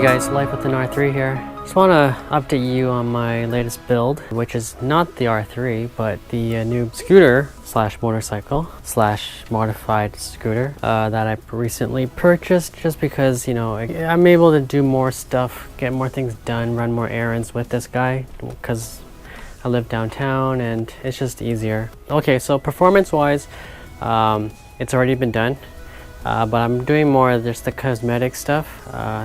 Hey guys, Life with an R3 here. Just want to update you on my latest build, which is not the R3, but the new scooter slash motorcycle slash modified scooter that I recently purchased just because, you know, I'm able to do more stuff, get more things done, run more errands with this guy because I live downtown and it's just easier. Okay, so performance wise, it's already been done. But I'm doing more of just the cosmetic stuff,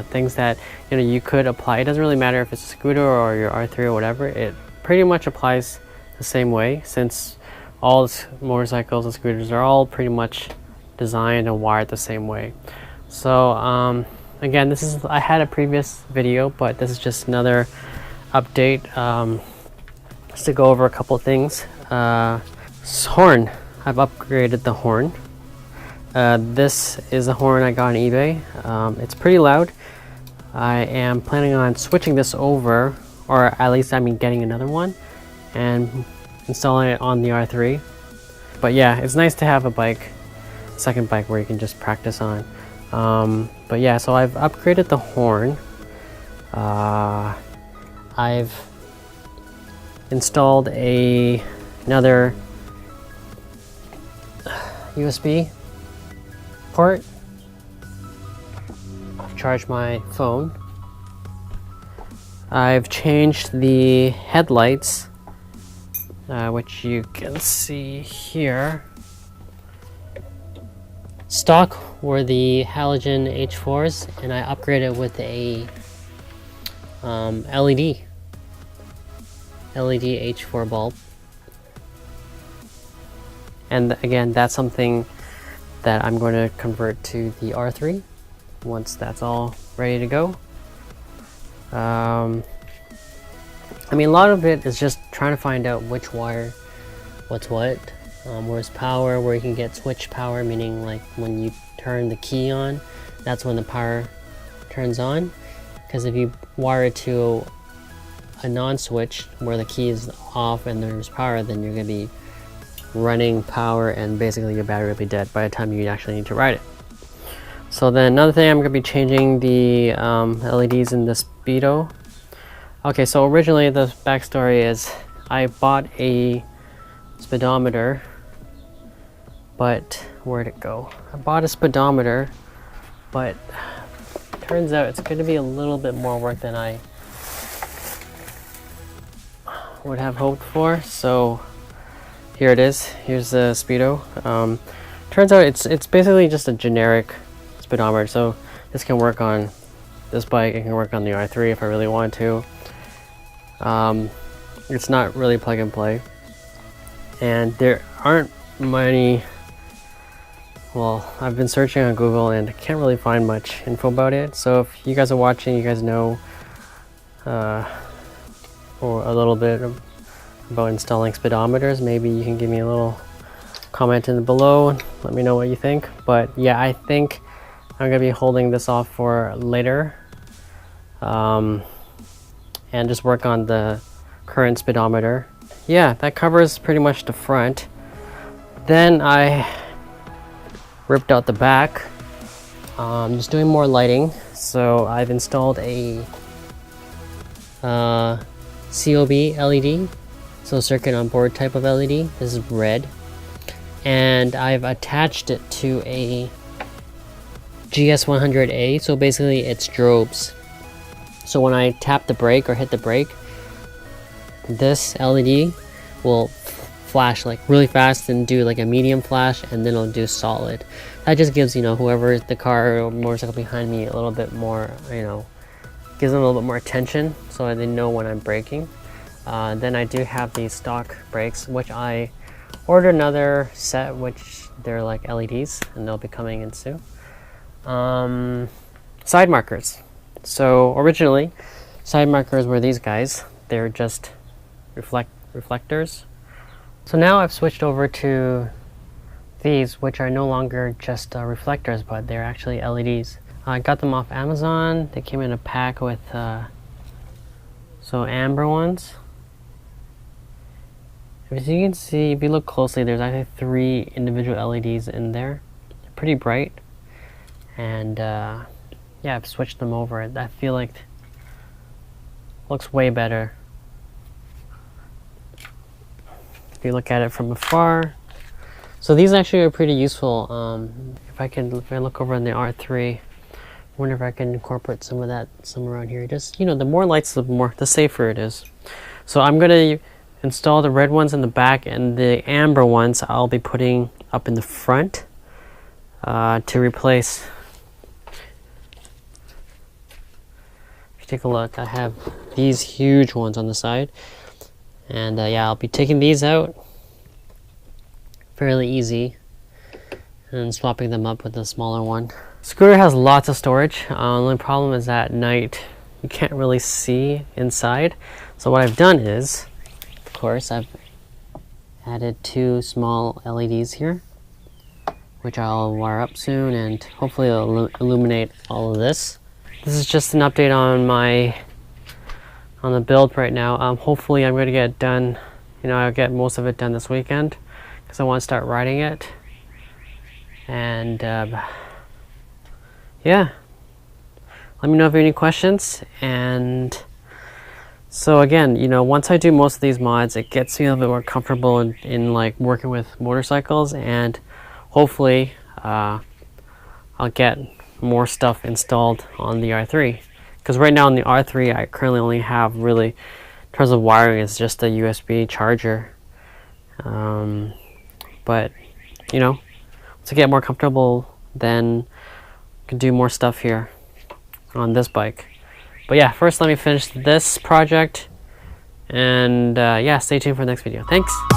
things that, you know, you could apply. It doesn't really matter if it's a scooter or your R3 or whatever. It pretty much applies the same way, since all motorcycles and scooters are all pretty much designed and wired the same way. So again, I had a previous video, but this is just another update, just to go over a couple things. Horn, I've upgraded the horn. This is a horn I got on eBay. It's pretty loud. I am planning on switching this over, or at least getting another one and installing it on the R3. But yeah, it's nice to have a second bike where you can just practice on. But yeah, so I've upgraded the horn. I've installed another USB port. I've charged my phone. I've changed the headlights, which you can see here. Stock were the halogen H4s, and I upgraded with a LED H4 bulb. And again, that's something that I'm going to convert to the R3 once that's all ready to go. A lot of it is just trying to find out which wire, what's what, where's power, where you can get switch power, meaning like when you turn the key on, that's when the power turns on. Because if you wire it to a non-switch where the key is off and there's power, then you're going to be running power and basically your battery will be dead by the time you actually need to ride it. So then another thing, I'm going to be changing the LEDs in the Speedo. Okay, so originally the backstory is I bought a speedometer, but where'd it go? I bought a speedometer, but turns out it's going to be a little bit more work than I would have hoped for. So here it is. Here's the Speedo. Turns out it's basically just a generic speedometer. So this can work on this bike. It can work on the R3 if I really want to. It's not really plug and play. And there aren't many. Well, I've been searching on Google and I can't really find much info about it. So if you guys are watching, you guys know or a little bit about installing speedometers, maybe you can give me a little comment in below and let me know what you think. But yeah, I think I'm gonna be holding this off for later, and just work on the current speedometer. Yeah, that covers pretty much the front. Then I ripped out the back. Just doing more lighting. So I've installed a COB LED. So circuit on board type of LED. This is red. And I've attached it to a GS100A. So basically it's strobes. So when I tap the brake or hit the brake, this LED will flash like really fast and do like a medium flash, and then it'll do solid. That just gives, you know, whoever the car or motorcycle behind me a little bit more, you know, gives them a little bit more attention so they know when I'm braking. Then I do have these stock brakes, which I ordered another set, which they're like LEDs, and they'll be coming in soon. Side markers. So originally, side markers were these guys. They're just reflectors. So now I've switched over to these, which are no longer just reflectors, but they're actually LEDs. I got them off Amazon. They came in a pack with amber ones. As you can see, if you look closely, there's actually 3 individual LEDs in there. They're pretty bright. And yeah, yeah, I've switched them over. I feel like it looks way better if you look at it from afar. So these actually are pretty useful. If I look over on the R3, I wonder if I can incorporate some of that somewhere around here. Just, the more lights, the safer it is. So I'm gonna install the red ones in the back, and the amber ones I'll be putting up in the front to replace. If you take a look, I have these huge ones on the side, and yeah, I'll be taking these out fairly easy and swapping them up with the smaller one. Scooter has lots of storage. The only problem is that at night you can't really see inside. So what I've done is, of course, I've added 2 small LEDs here, which I'll wire up soon, and hopefully it'll illuminate all of this. This is just an update on the build right now. Hopefully I'm going to get it done. I'll get most of it done this weekend because I want to start riding it. And yeah, let me know if you have any questions. And so again, once I do most of these mods, it gets me a little bit more comfortable in like working with motorcycles, and hopefully I'll get more stuff installed on the R3. Because right now on the R3, I currently only have really, in terms of wiring, it's just a USB charger. But once I get more comfortable, then I can do more stuff here on this bike. But yeah, first let me finish this project, and yeah, stay tuned for the next video. Thanks!